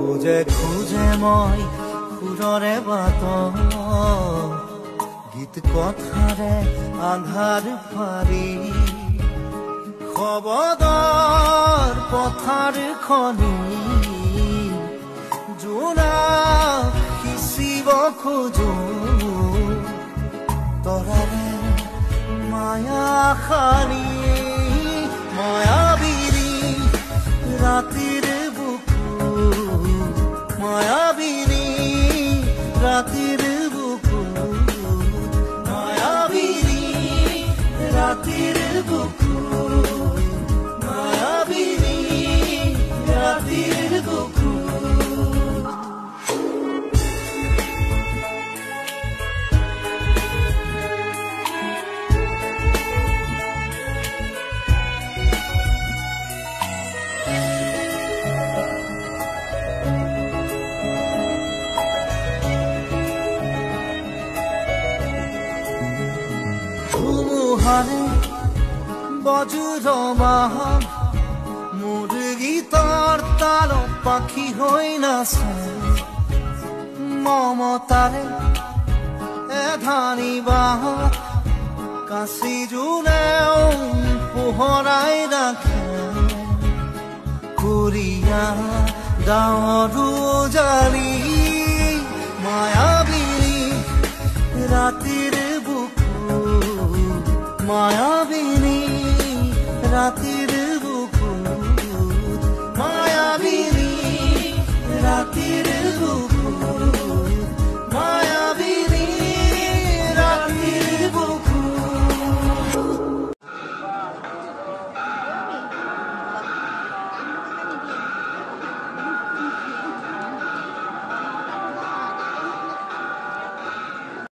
খোজে খোজে মই সুৰৰে বাট গীত কথাৰে আন্ধাৰ ফাৰি খবদৰ পথাৰ খনি জোনাক সিঁচিব খোজো তৰাৰে মায়া খানি মায়াবিনী ৰাতিৰ মায়াবিনী ৰাতিৰ বুকু মায়াবিনী ৰাতিৰ বুকু মায়াবিনী ৰাতিৰ বুকু বজ্ৰবাহন মোৰ গীতৰ তাল পাখি হই নাচে মমতাৰে এধানি বাহন কাশি জুনেও পোহৰাই ৰাখে কুৰিয়া গাঁৱৰো জালি মায়াবিনী ৰাতিৰ বুকু মায়াবিনী ৰাতি